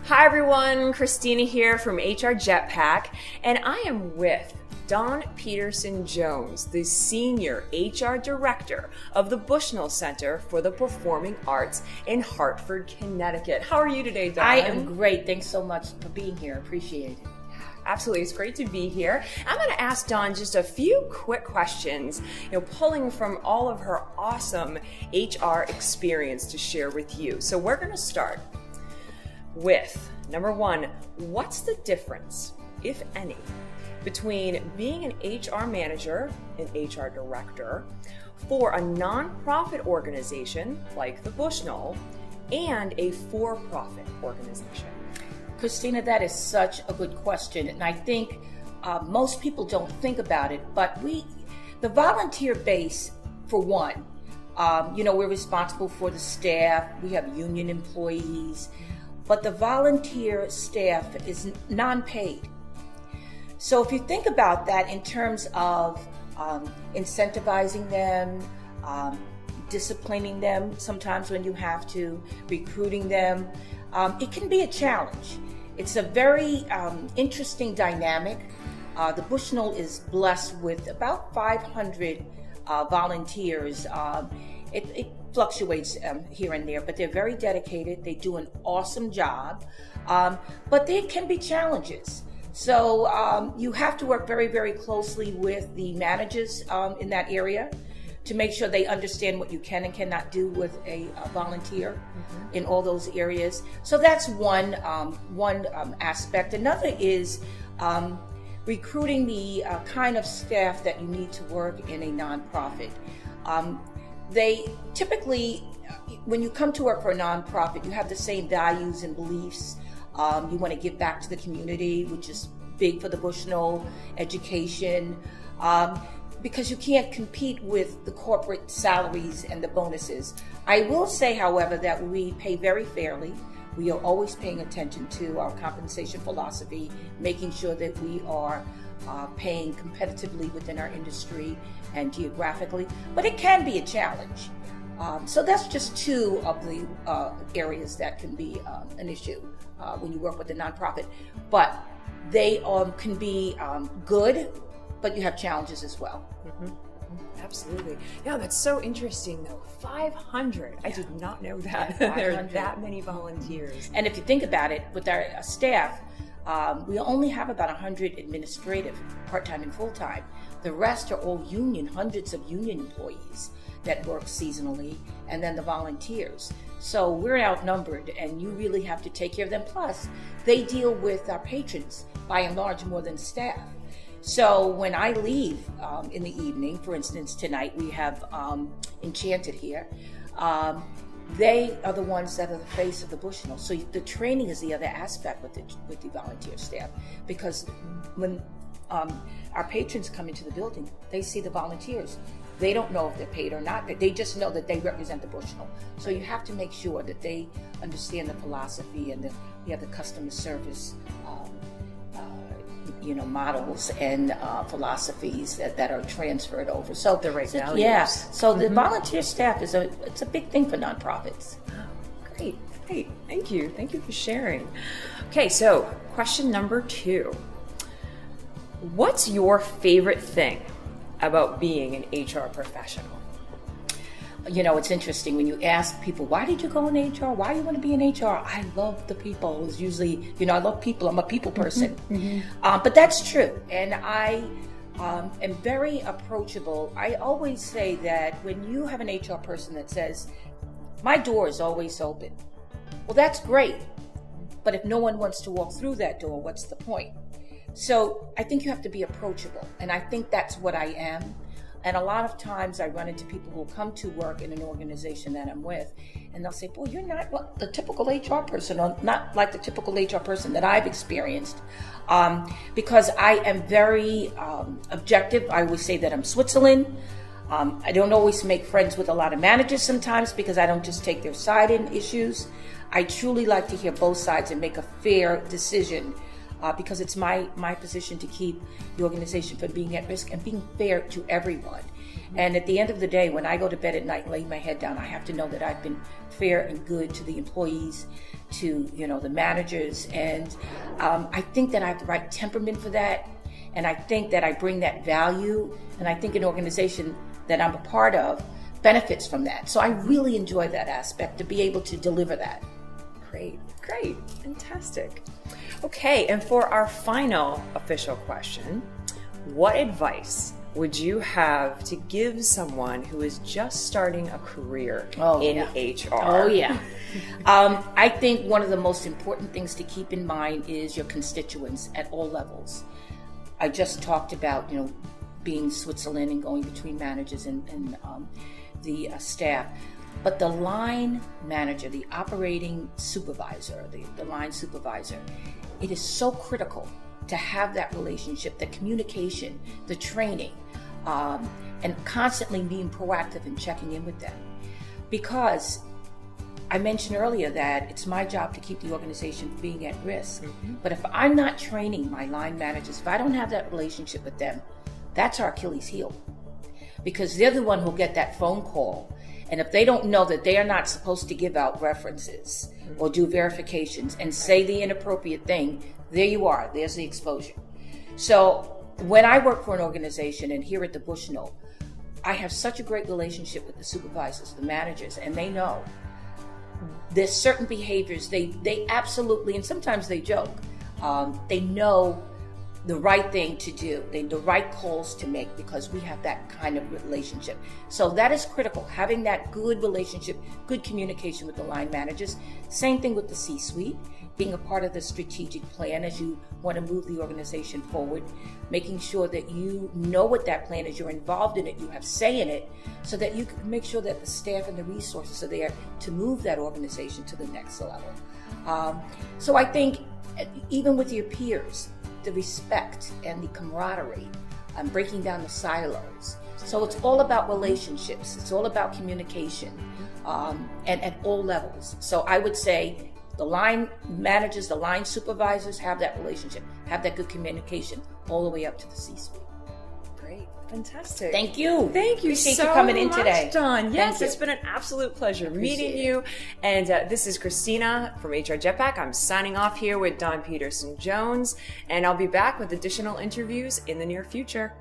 Hi everyone, Christina here from HR Jetpack, and I am with Dawn Peterson Jones, the Senior HR Director of the Bushnell Center for the Performing Arts in Hartford, Connecticut. How are you today, Dawn? I am great. Thanks so much for being here. Appreciate it. Absolutely, it's great to be here. I'm going to ask Dawn just a few quick questions, pulling from all of her awesome HR experience to share with you. So we're going to start with number one, what's the difference, if any, between being an HR manager, an HR director, for a nonprofit organization like the Bushnell and a for-profit organization? Christina, that is such a good question. And I think most people don't think about it, but the volunteer base, for one, we're responsible for the staff. We have union employees, but the volunteer staff is non-paid. So if you think about that in terms of incentivizing them, disciplining them sometimes when you have to, recruiting them, it can be a challenge. It's a very interesting dynamic. The Bushnell is blessed with about 500 volunteers. It fluctuates here and there, but they're very dedicated. They do an awesome job, but there can be challenges. So you have to work very, very closely with the managers in that area to make sure they understand what you can and cannot do with a volunteer in all those areas. So that's one aspect. Another is recruiting the kind of staff that you need to work in a nonprofit. They typically, when you come to work for a nonprofit, you have the same values and beliefs. You want to give back to the community, which is big for the Bushnell, education, because you can't compete with the corporate salaries and the bonuses. I will say, however, that we pay very fairly. We are always paying attention to our compensation philosophy, making sure that we are paying competitively within our industry and geographically, but it can be a challenge. So that's just two of the areas that can be an issue when you work with a nonprofit. But they can be good, but you have challenges as well. Absolutely. Yeah, that's so interesting though. 500. Yeah. I did not know that. Yeah, there are that many volunteers. And if you think about it, with our staff, we only have about 100 administrative, part-time and full-time. The rest are all union, hundreds of union employees that work seasonally, and then the volunteers. So we're outnumbered, and you really have to take care of them. Plus, they deal with our patrons, by and large, more than staff. So when I leave in the evening, for instance, tonight we have Enchanted here, they are the ones that are the face of the Bushnell. So the training is the other aspect with the volunteer staff, because when our patrons come into the building, they see the volunteers. They don't know if they're paid or not. They just know that they represent the Bushnell. So you have to make sure that they understand the philosophy and we have the customer service models and philosophies that are transferred over. So the right values. Yeah. So the volunteer staff it's a big thing for nonprofits. Oh, great. Thank you for sharing. Okay, so question number 2. What's your favorite thing about being an HR professional? It's interesting when you ask people, why did you go in HR? Why do you want to be in HR? I love the people. It's usually, I love people. I'm a people person. But that's true. And I am very approachable. I always say that when you have an HR person that says, my door is always open, well, that's great. But if no one wants to walk through that door, what's the point? So I think you have to be approachable. And I think that's what I am. And a lot of times I run into people who come to work in an organization that I'm with, and they'll say, boy, you're not the typical HR person, or not like the typical HR person that I've experienced. Because I am very objective. I always say that I'm Switzerland. I don't always make friends with a lot of managers sometimes because I don't just take their side in issues. I truly like to hear both sides and make a fair decision. Because it's my position to keep the organization from being at risk and being fair to everyone. And at the end of the day, when I go to bed at night and lay my head down, I have to know that I've been fair and good to the employees, to the managers, and I think that I have the right temperament for that, and I think that I bring that value, and I think an organization that I'm a part of benefits from that. So I really enjoy that aspect, to be able to deliver that. Great, fantastic. Okay, and for our final official question, what advice would you have to give someone who is just starting a career in HR? Oh, yeah. I think one of the most important things to keep in mind is your constituents at all levels. I just talked about, being Switzerland and going between managers and the staff. But the line manager, the operating supervisor, the line supervisor, it is so critical to have that relationship, the communication, the training, and constantly being proactive and checking in with them. Because I mentioned earlier that it's my job to keep the organization from being at risk. Mm-hmm. But if I'm not training my line managers, if I don't have that relationship with them, that's our Achilles heel. Because they're the one who'll get that phone call. And if they don't know that they are not supposed to give out references or do verifications and say the inappropriate thing, there you are, there's the exposure. So when I work for an organization, and here at the Bushnell, I have such a great relationship with the supervisors, the managers, and they know there's certain behaviors they absolutely, and sometimes they joke, they know the right thing to do, the right calls to make, because we have that kind of relationship. So that is critical, having that good relationship, good communication with the line managers. Same thing with the C-suite, being a part of the strategic plan as you want to move the organization forward, making sure that you know what that plan is, you're involved in it, you have say in it, so that you can make sure that the staff and the resources are there to move that organization to the next level. So I think even with your peers, the respect and the camaraderie, breaking down the silos. So it's all about relationships. It's all about communication, and at all levels. So I would say the line managers, the line supervisors have that relationship, have that good communication all the way up to the C-suite. Great. Fantastic. Thank you. Thank you Appreciate so you coming in much, today. Dawn. Yes, you. it's been an absolute pleasure meeting it. you. And this is Christina from HR Jetpack. I'm signing off here with Dawn Peterson Jones, and I'll be back with additional interviews in the near future.